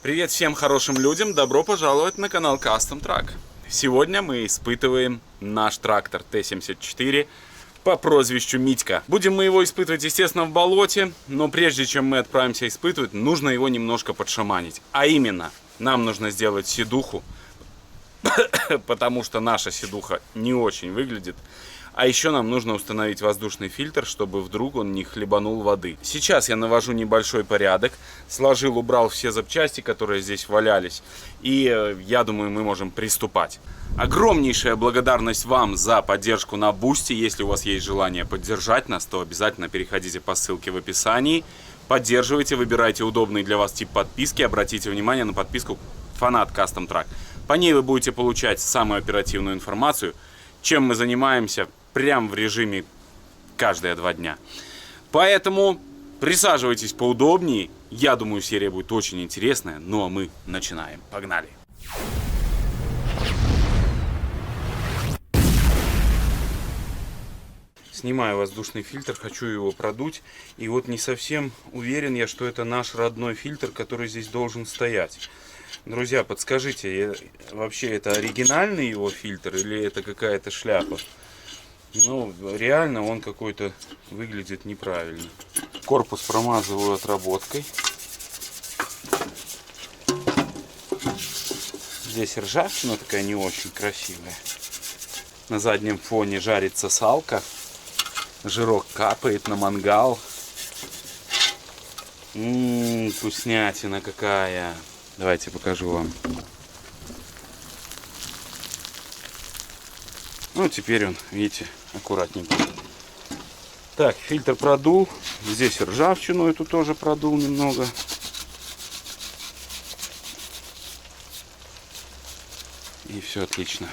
Привет всем хорошим людям, добро пожаловать на канал Custom Truck. Сегодня мы испытываем наш трактор Т-74 по прозвищу Митька. Будем мы его испытывать, естественно, в болоте, но прежде чем мы отправимся испытывать, нужно его немножко подшаманить. А именно, нам нужно сделать седуху, потому что наша седуха не очень выглядит. А еще нам нужно установить воздушный фильтр, чтобы вдруг он не хлебанул воды. Сейчас я навожу небольшой порядок, сложил, убрал все запчасти, которые здесь валялись. И я думаю, мы можем приступать. Огромнейшая благодарность вам за поддержку на Бусти. Если у вас есть желание поддержать нас, то обязательно переходите по ссылке в описании. Поддерживайте, выбирайте удобный для вас тип подписки. Обратите внимание на подписку «Фанат Custom Truck». По ней вы будете получать самую оперативную информацию, чем мы занимаемся прям в режиме каждые 2 дня. Поэтому присаживайтесь поудобнее. Я думаю, серия будет очень интересная. Ну а мы начинаем. Погнали! Снимаю воздушный фильтр, хочу его продуть. И вот не совсем уверен я, что это наш родной фильтр, который здесь должен стоять. Друзья, подскажите, вообще это оригинальный его фильтр или это какая-то шляпа? Ну, реально он какой-то выглядит неправильно. Корпус промазываю отработкой. Здесь ржавчина такая не очень красивая. На заднем фоне жарится салка. Жирок капает на мангал. Вкуснятина какая. Давайте покажу вам. Ну, теперь он, видите, аккуратненько. Так, фильтр продул. Здесь ржавчину эту тоже продул немного. И все отлично.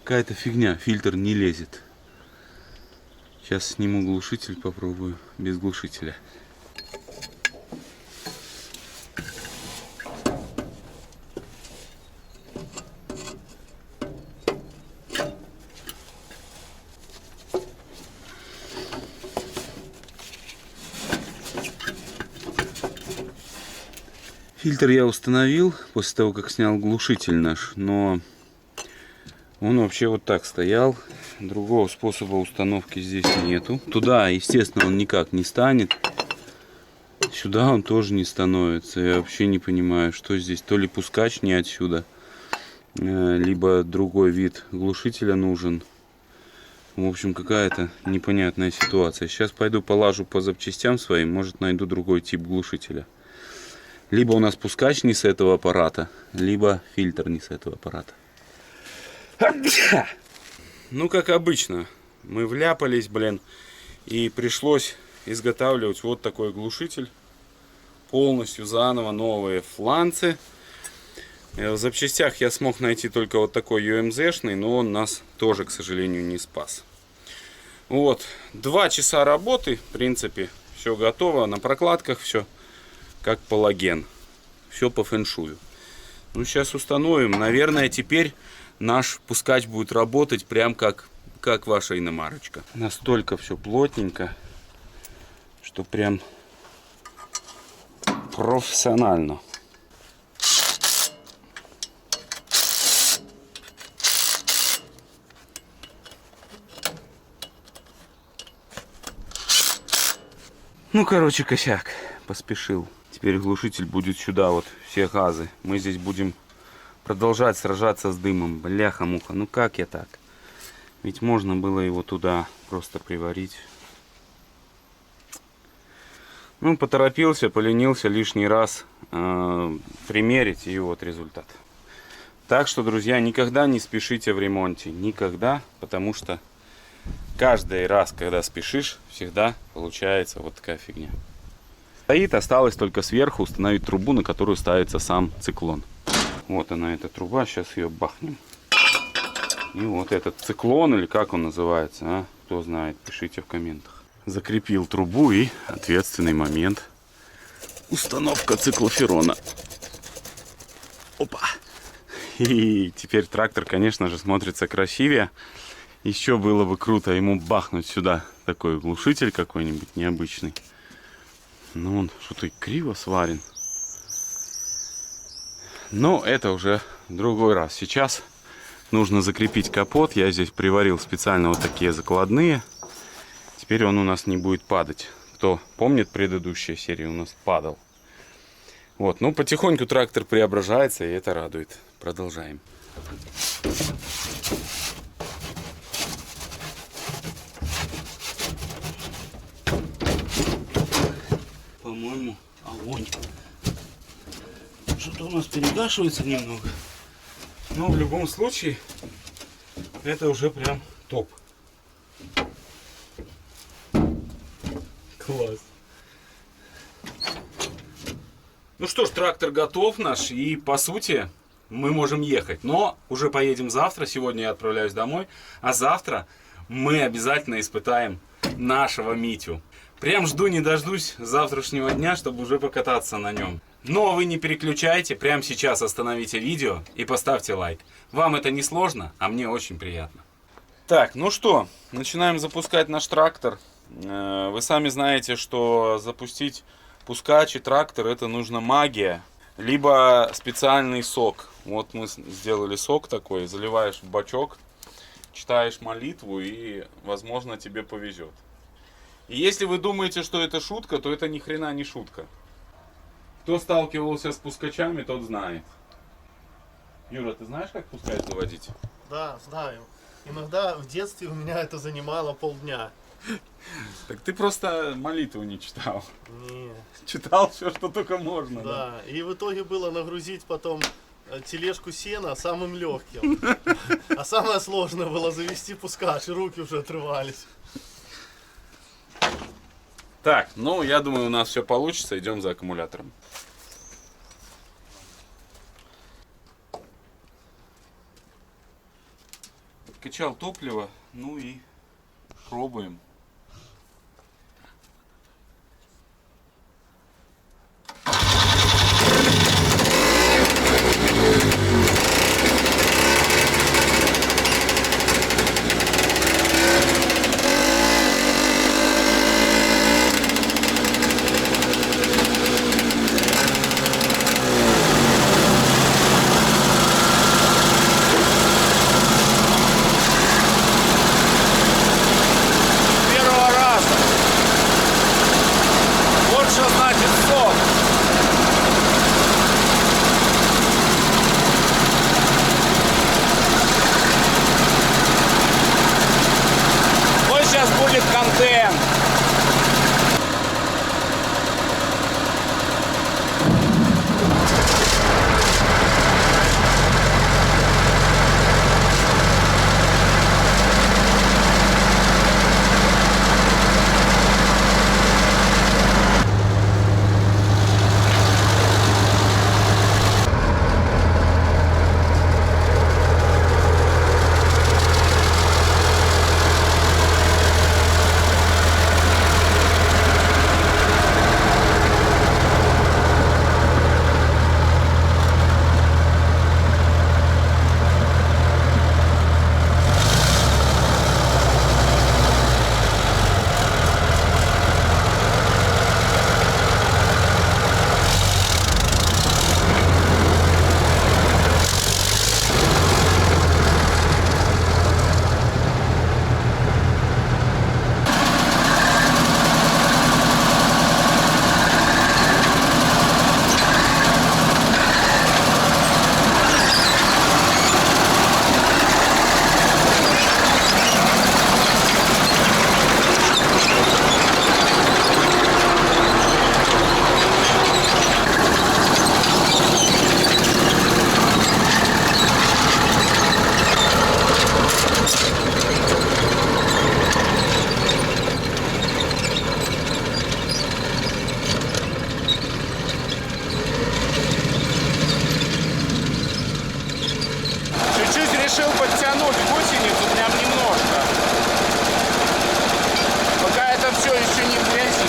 Какая-то фигня, фильтр не лезет. Сейчас сниму глушитель, попробую без глушителя. Фильтр я установил после того, как снял глушитель наш, но он вообще вот так стоял. Другого способа установки здесь нету. Туда, естественно, он никак не станет. Сюда он тоже не становится. Я вообще не понимаю, что здесь. То ли пускач не отсюда, либо другой вид глушителя нужен. В общем, какая-то непонятная ситуация. Сейчас пойду полажу по запчастям своим. Может, найду другой тип глушителя. Либо у нас пускач не с этого аппарата, либо фильтр не с этого аппарата. Ну, как обычно, мы вляпались, блин, и пришлось изготавливать вот такой глушитель. Полностью заново, новые фланцы. В запчастях я смог найти только вот такой UMZ-шный, но он нас тоже, к сожалению, не спас. Вот, 2 часа работы, в принципе, все готово. На прокладках все как палаген. Все по фэншую. Ну, сейчас установим. Наверное, теперь наш пускач будет работать прям как ваша иномарочка. Настолько все плотненько, что прям профессионально. Ну, короче, косяк. Поспешил. Теперь глушитель будет сюда, вот все газы. Мы здесь будем продолжать сражаться с дымом. Бляха-муха, ну как я так? Ведь можно было его туда просто приварить. Ну, поторопился, поленился лишний раз примерить, и вот результат. Так что, друзья, никогда не спешите в ремонте. Никогда, потому что каждый раз, когда спешишь, всегда получается вот такая фигня. Стоит, осталось только сверху установить трубу, на которую ставится сам циклон. Вот она, эта труба, сейчас ее бахнем. И вот этот циклон, или как он называется, а? Кто знает, пишите в комментах. Закрепил трубу и ответственный момент. Установка циклоферона. Опа! И теперь трактор, конечно же, смотрится красивее. Еще было бы круто ему бахнуть сюда такой глушитель какой-нибудь необычный. Но он что-то криво сварен. Но это уже в другой раз. Сейчас нужно закрепить капот. Я здесь приварил специально вот такие закладные. Теперь он у нас не будет падать. Кто помнит, предыдущая серия у нас падал. Вот, ну потихоньку трактор преображается, и это радует. Продолжаем. По-моему, огонь. Что-то у нас перегашивается немного. Но в любом случае, это уже прям топ. Класс. Ну что ж, трактор готов наш, и по сути мы можем ехать. Но уже поедем завтра, сегодня я отправляюсь домой, а завтра мы обязательно испытаем нашего Митю. Прям жду не дождусь завтрашнего дня, чтобы уже покататься на нем. Но вы не переключайте, прямо сейчас остановите видео и поставьте лайк. Вам это не сложно, а мне очень приятно. Так, ну что, начинаем запускать наш трактор. Вы сами знаете, что запустить пускач и трактор — это нужна магия, либо специальный сок. Вот мы сделали сок такой, заливаешь в бачок, читаешь молитву, и, возможно, тебе повезет. И если вы думаете, что это шутка, то это ни хрена не шутка. Кто сталкивался с пускачами, тот знает. Юра, ты знаешь, как пускач заводить? Да, знаю. Иногда в детстве у меня это занимало полдня. Так ты просто молитву не читал. Не. Читал все, что только можно. Да, и в итоге было нагрузить потом тележку сена самым легким. А самое сложное было завести пускач, и руки уже отрывались. Так, ну я думаю, у нас все получится. Идем за аккумулятором. Подкачал топливо, ну и пробуем. прогнуть гусеницу прям немножко. Пока это все еще не в грязи.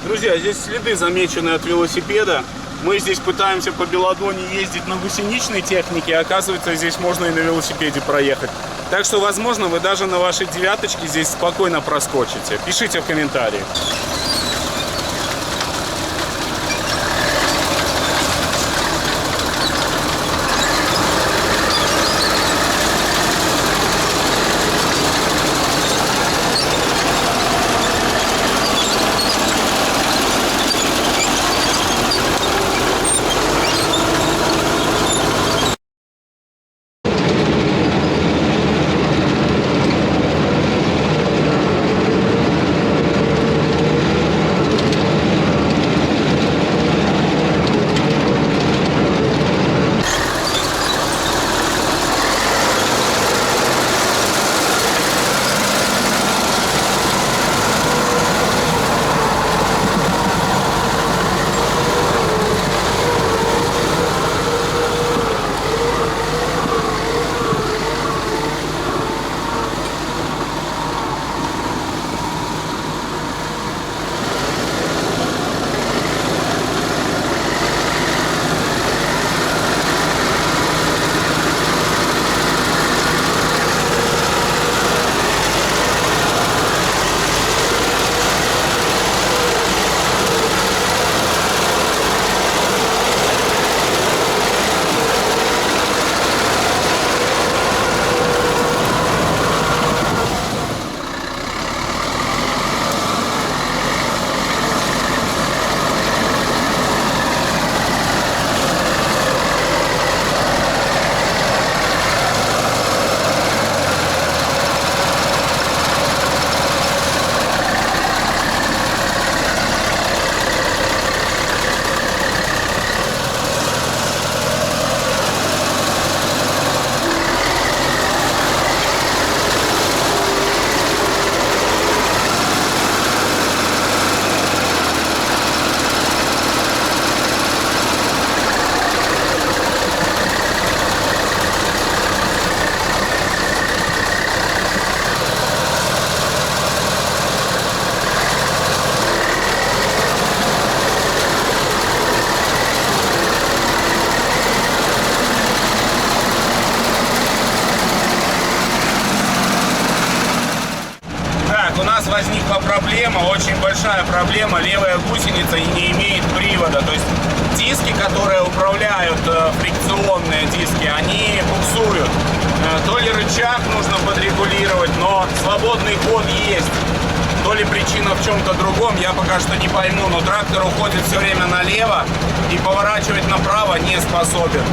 Друзья, здесь следы замечены от велосипеда. Мы здесь пытаемся по Беладоне ездить на гусеничной технике, а оказывается, здесь можно и на велосипеде проехать. Так что, возможно, вы даже на вашей девяточке здесь спокойно проскочите. Пишите в комментариях. Возникла проблема, очень большая проблема. Левая гусеница не имеет привода. То есть диски, которые управляют, фрикционные диски, они буксуют. То ли рычаг нужно подрегулировать, но свободный ход есть. То ли причина в чем-то другом, я пока что не пойму. Но трактор уходит все время налево и поворачивать направо не способен.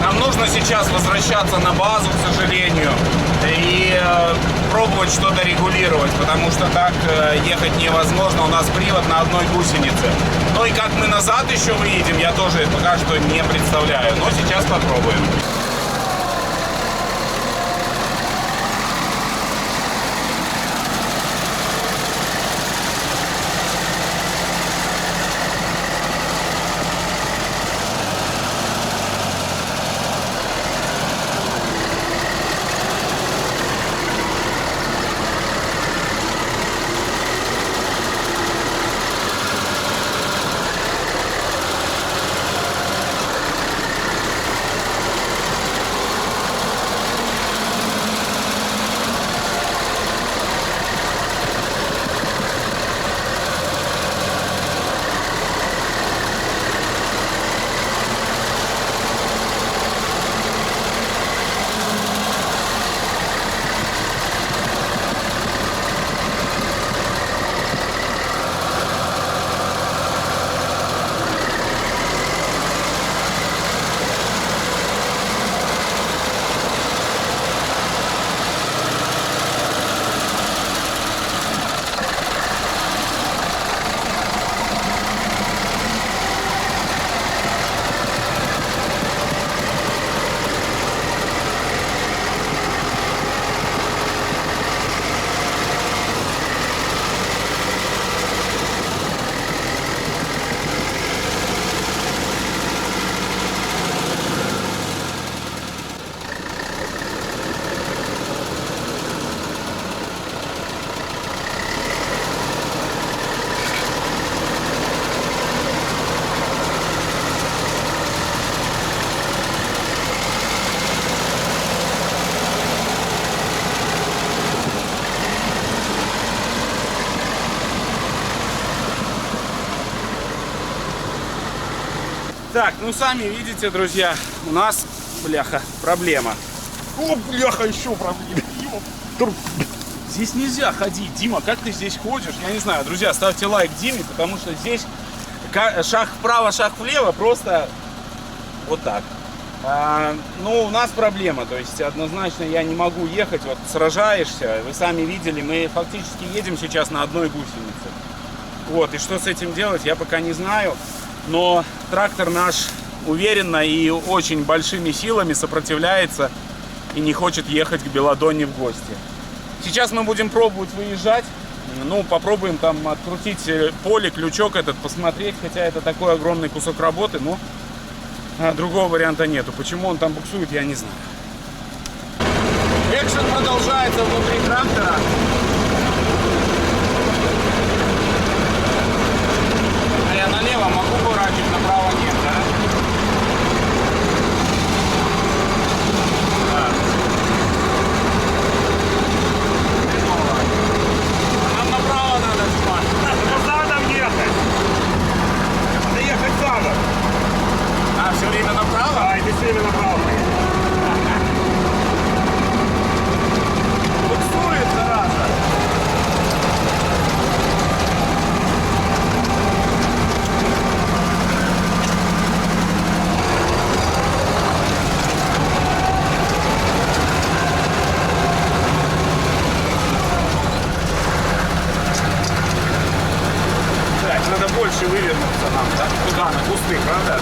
Нам нужно сейчас возвращаться на базу, к сожалению, и пробовать что-то регулировать, потому что так ехать невозможно. У нас привод на одной гусенице. Ну и как мы назад еще выедем, я тоже пока что не представляю. Но сейчас попробуем. Так, ну сами видите, друзья, у нас, бляха, проблема. О, бляха, еще проблема. Здесь нельзя ходить. Дима, как ты здесь ходишь? Я не знаю. Друзья, ставьте лайк Диме, потому что здесь шаг вправо, шаг влево, просто вот так. Ну, у нас проблема, то есть однозначно я не могу ехать, вот сражаешься, вы сами видели, мы фактически едем сейчас на одной гусенице. Вот, и что с этим делать, я пока не знаю, но трактор наш уверенно и очень большими силами сопротивляется и не хочет ехать к Беладонне в гости. Сейчас мы будем пробовать выезжать, ну, попробуем там открутить поле, крючок этот, посмотреть, хотя это такой огромный кусок работы, но другого варианта нету. Почему он там буксует, я не знаю. Экшен продолжается внутри трактора. А я налево могу поворачивать, направо нет, да? Да. Нам направо надо снимать. Задом ехать. Надо ехать задом. А, все время направо? Ай, ты все время направо. Буксует, зараза. Так, надо больше вывернуться нам, да? Туда, на кусты, правда?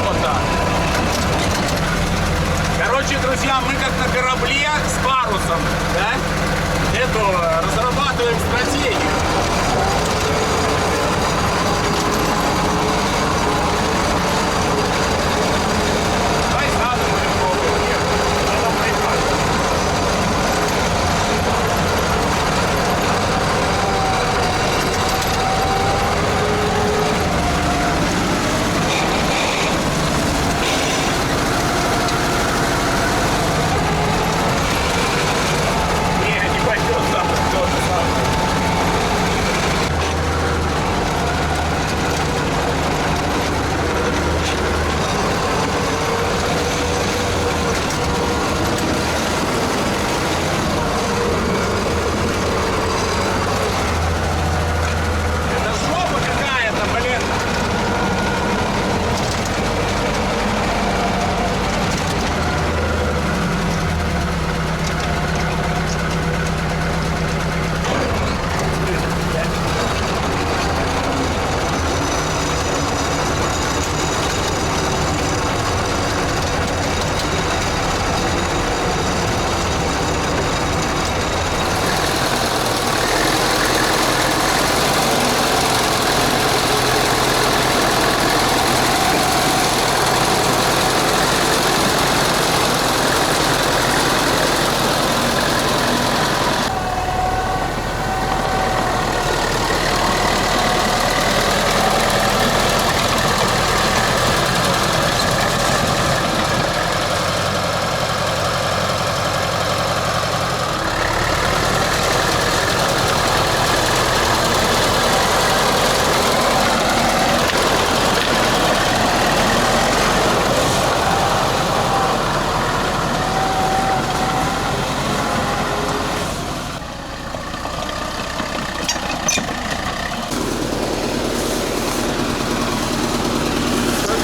Вот так. Короче, друзья, мы как на корабле с парусом, да? Разрабатываем стратегию. Давай задом будем пробовать ехать. Задом поехать. Не пойдет запах, то же самое. Это жопа какая-то, блин.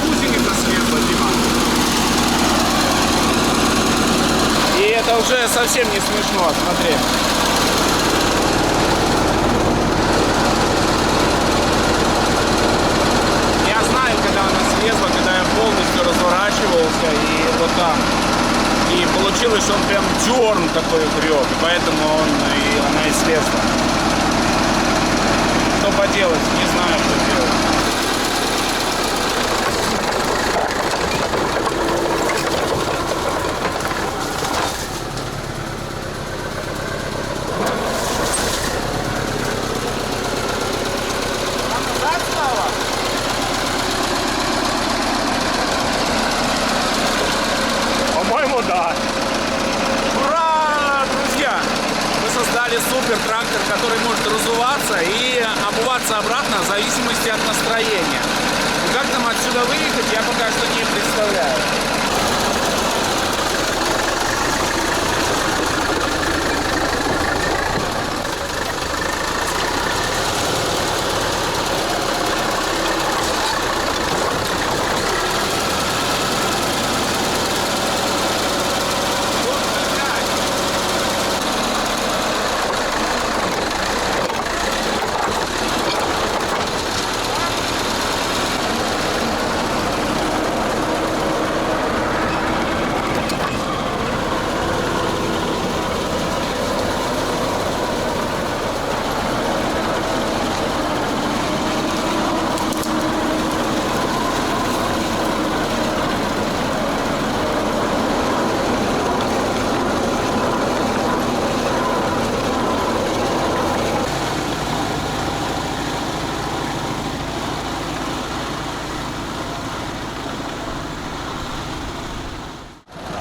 Гусеница слезла, Дима. И это уже совсем не смешно, смотри. Я знаю, когда она слезла, когда я полностью разворачивался и вот так. И получилось, что он прям дерн такой греб, и поэтому она и слезла. Что поделать, не знаю, что делать. По-моему, да. Ура, друзья! Мы создали супер трактор, который разуваться и обуваться обратно в зависимости от настроения. И как нам отсюда выехать, я пока что не представляю.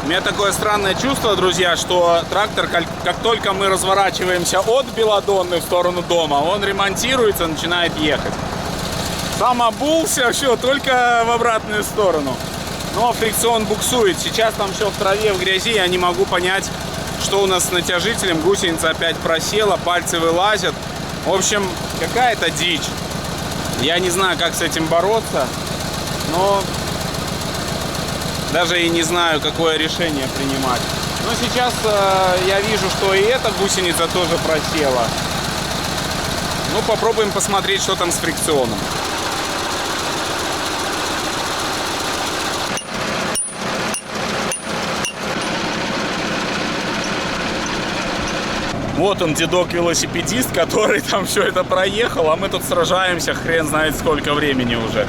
У меня такое странное чувство, друзья, что трактор, как только мы разворачиваемся от Беладонны в сторону дома, он ремонтируется, начинает ехать. Сам обулся, все, только в обратную сторону. Но фрикцион буксует. Сейчас там все в траве, в грязи, я не могу понять, что у нас с натяжителем. Гусеница опять просела, пальцы вылазят. В общем, какая-то дичь. Я не знаю, как с этим бороться, но даже и не знаю, какое решение принимать. Но сейчас я вижу, что и эта гусеница тоже просела. Ну, попробуем посмотреть, что там с фрикционом. Вот он, дедок-велосипедист, который там все это проехал, а мы тут сражаемся хрен знает сколько времени уже.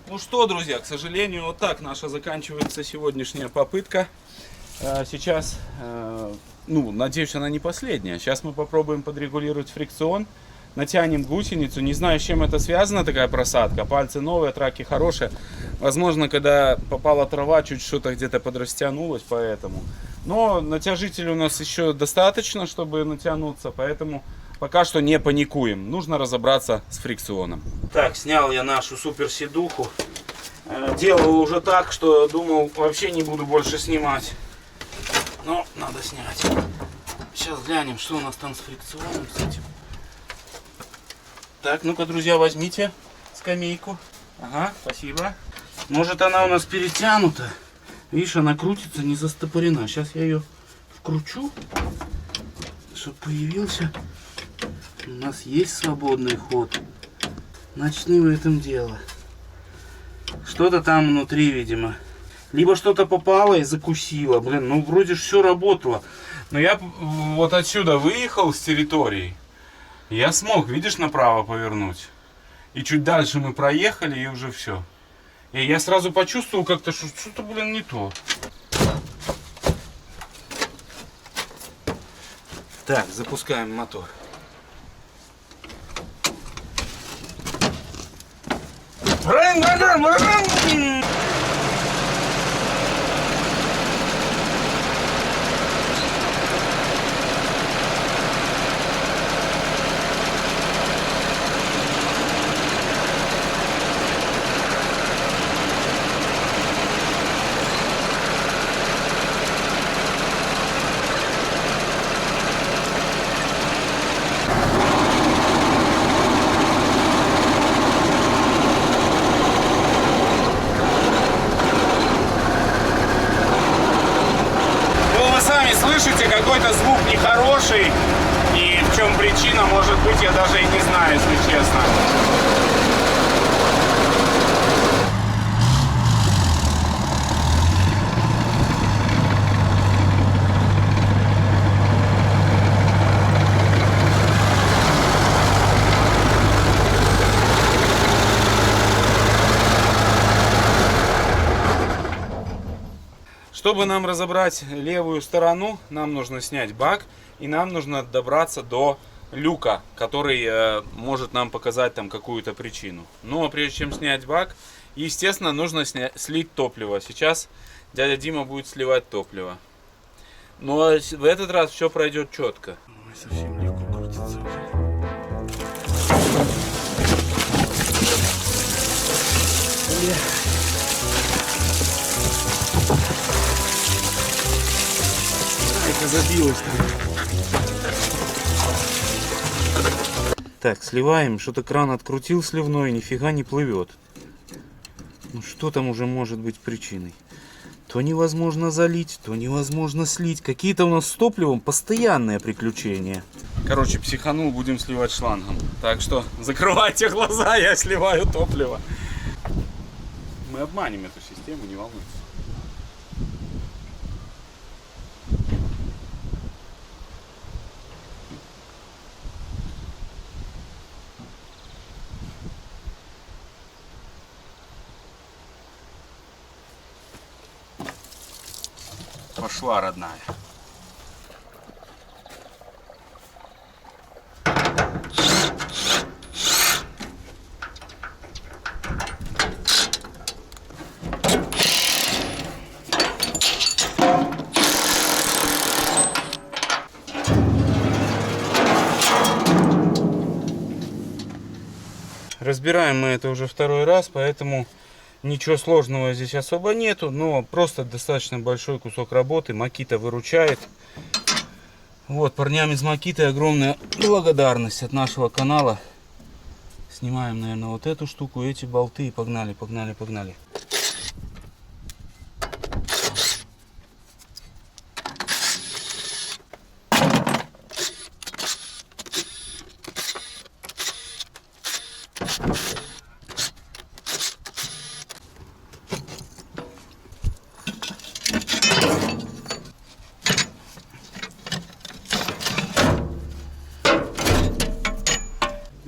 Ну что, друзья, к сожалению, вот так наша заканчивается сегодняшняя попытка. Сейчас, ну, надеюсь, она не последняя. Сейчас мы попробуем подрегулировать фрикцион. Натянем гусеницу. Не знаю, с чем это связано, такая просадка. Пальцы новые, траки хорошие. Возможно, когда попала трава, чуть что-то где-то подрастянулось, поэтому. Но натяжителя у нас еще достаточно, чтобы натянуться, поэтому пока что не паникуем. Нужно разобраться с фрикционом. Так, снял я нашу суперседуху. Делал уже так, что думал, вообще не буду больше снимать. Но надо снять. Сейчас глянем, что у нас там с фрикционом, с этим. Так, ну-ка, друзья, возьмите скамейку. Ага, спасибо. Может, она у нас перетянута. Видишь, она крутится, не застопорена. Сейчас я ее вкручу, чтобы появился. У нас есть свободный ход. Начни в этом дело. Что-то там внутри, видимо. Либо что-то попало и закусило. Блин, ну вроде же все работало. Но я вот отсюда выехал с территории. Я смог, видишь, направо повернуть. И чуть дальше мы проехали, и уже все. И я сразу почувствовал как-то, что что-то, блин, не то. Так, запускаем мотор. Слышите, какой-то звук нехороший, и в чем причина, может быть, я даже и не знаю, если честно. Чтобы нам разобрать левую сторону, нам нужно снять бак и нам нужно добраться до люка, который может нам показать там какую-то причину. Но прежде чем снять бак, естественно, нужно слить топливо. Сейчас дядя Дима будет сливать топливо. Но в этот раз все пройдет четко. Совсем легко крутится. Забилось. Так, сливаем. Что-то кран открутил сливной, нифига не плывет. Ну что там уже может быть причиной? То невозможно залить, то невозможно слить. Какие-то у нас с топливом постоянные приключения. Короче, психанул, будем сливать шлангом. Так что закрывайте глаза, я сливаю топливо. Мы обманем эту систему, не волнуйтесь. Пошла, родная. Разбираем мы это уже второй раз, поэтому ничего сложного здесь особо нету, но просто достаточно большой кусок работы. Макита выручает. Вот, парням из Макиты огромная благодарность от нашего канала. Снимаем, наверное, вот эту штуку, эти болты и погнали, погнали, погнали.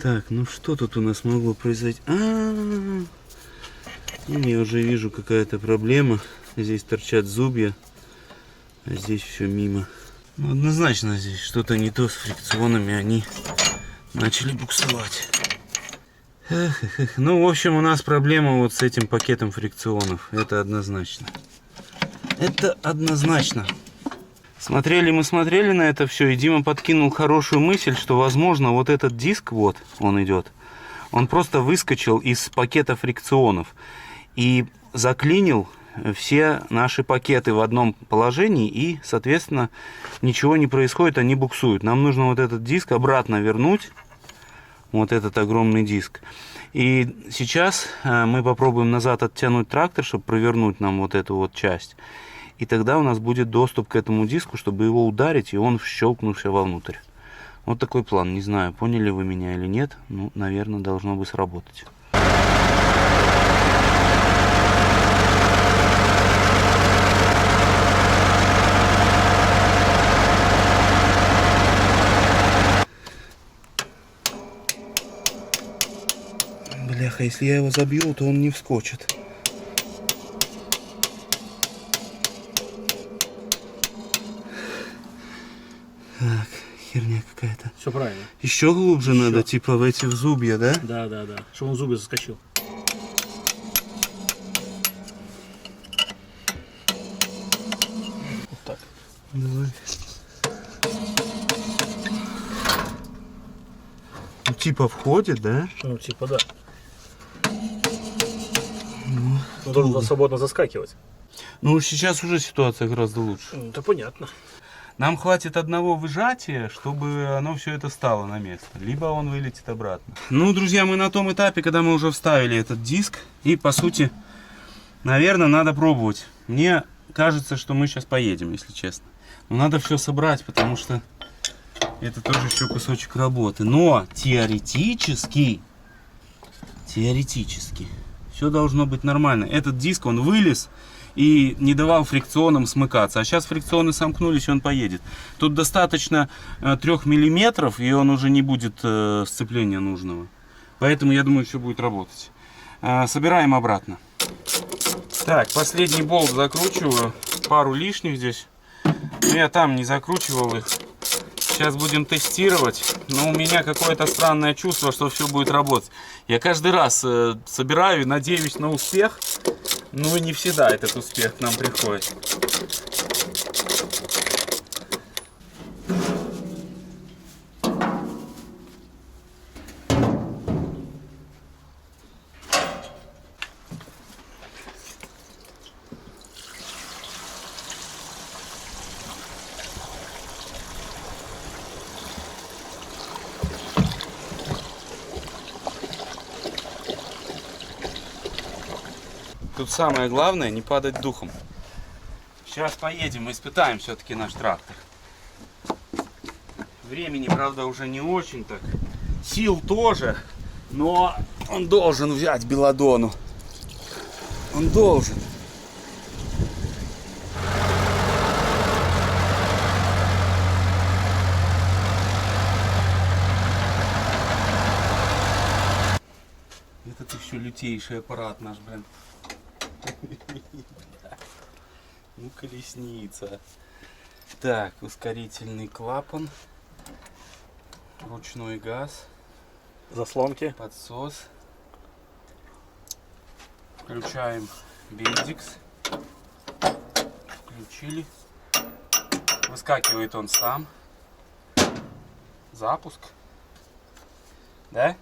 Так, ну что тут у нас могло произойти? Ну, я уже вижу какая-то проблема. Здесь торчат зубья, а здесь все мимо. Ну, однозначно здесь что-то не то с фрикционами, они начали буксовать. Ну, в общем, у нас проблема вот с этим пакетом фрикционов. Это однозначно. Это однозначно. Смотрели на это все, и Дима подкинул хорошую мысль, что, возможно, вот этот диск, вот он идет, он просто выскочил из пакета фрикционов и заклинил все наши пакеты в одном положении, и, соответственно, ничего не происходит, они буксуют. Нам нужно вот этот диск обратно вернуть, вот этот огромный диск. И сейчас мы попробуем назад оттянуть трактор, чтобы провернуть нам вот эту вот часть. И тогда у нас будет доступ к этому диску, чтобы его ударить, и он щелкнулся вовнутрь. Вот такой план. Не знаю, поняли вы меня или нет. Ну, наверное, должно бы сработать. Бляха, если я его забью, то он не вскочит. Так, херня какая-то. Все правильно. Еще глубже надо, типа в эти зубья, да? Да. Чтобы он в зубы заскочил. Вот так. Давай. Ну, типа входит, да? Ну, типа, да. Он должен свободно заскакивать. Ну, сейчас уже ситуация гораздо лучше. Ну, это понятно. Нам хватит одного выжатия, чтобы оно все это стало на место. Либо он вылетит обратно. Ну, друзья, мы на том этапе, когда мы уже вставили этот диск. И, по сути, наверное, надо пробовать. Мне кажется, что мы сейчас поедем, если честно. Но надо все собрать, потому что это тоже еще кусочек работы. Но теоретически, все должно быть нормально. Этот диск, он вылез и не давал фрикционам смыкаться. А сейчас фрикционы сомкнулись, и он поедет. Тут достаточно 3 миллиметров, и он уже не будет сцепления нужного. Поэтому, я думаю, все будет работать. Собираем обратно. Так, последний болт закручиваю. Пару лишних здесь. Но я там не закручивал их. Сейчас будем тестировать. Но у меня какое-то странное чувство, что все будет работать. Я каждый раз собираю и надеюсь на успех. Но не всегда этот успех к нам приходит. Тут самое главное не падать духом. Сейчас поедем, испытаем все-таки наш трактор. Времени, правда, уже не очень так. Сил тоже. Но он должен взять Белладонну. Он должен. Этот еще лютейший аппарат наш, блин. Ну, колесница. Так, ускорительный клапан. Ручной газ. Заслонки. Подсос. Включаем бендикс. Включили. Выскакивает он сам. Запуск. Да?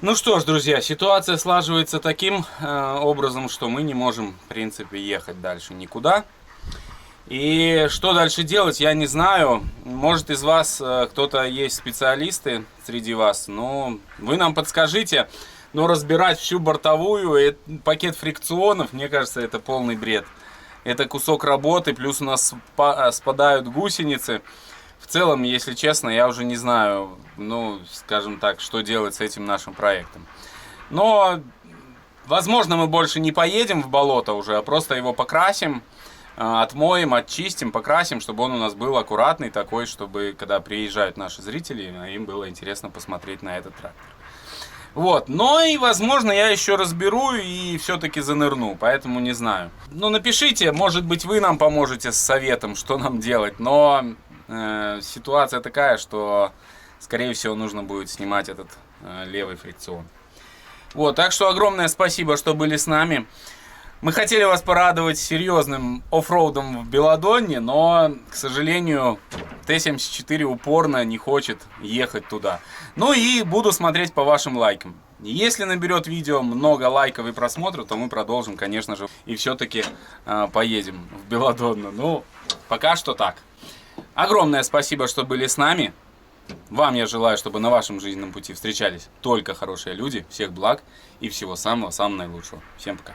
Ну что ж, друзья, ситуация слаживается таким образом, что мы не можем, в принципе, ехать дальше никуда. И что дальше делать, я не знаю. Может, из вас кто-то есть специалисты среди вас, но вы нам подскажите. Но разбирать всю бортовую, пакет фрикционов, мне кажется, это полный бред. Это кусок работы, плюс у нас спадают гусеницы. В целом, если честно, я уже не знаю, ну, скажем так, что делать с этим нашим проектом. Но, возможно, мы больше не поедем в болото уже, а просто его покрасим, отмоем, очистим, покрасим, чтобы он у нас был аккуратный такой, чтобы, когда приезжают наши зрители, им было интересно посмотреть на этот трактор. Вот, но и, возможно, я еще разберу и все-таки занырну, поэтому не знаю. Ну, напишите, может быть, вы нам поможете с советом, что нам делать, но... ситуация такая, что, скорее всего, нужно будет снимать этот левый фрикцион. Вот, так что огромное спасибо, что были с нами. Мы хотели вас порадовать серьезным оффроудом в Белладонне, но, к сожалению, Т-74 упорно не хочет ехать туда. Ну и буду смотреть по вашим лайкам. Если наберет видео много лайков и просмотров, то мы продолжим, конечно же, и все-таки поедем в Белладонну. Ну, пока что так. Огромное спасибо, что были с нами. Вам я желаю, чтобы на вашем жизненном пути встречались только хорошие люди. Всех благ и всего самого-самого наилучшего. Всем пока.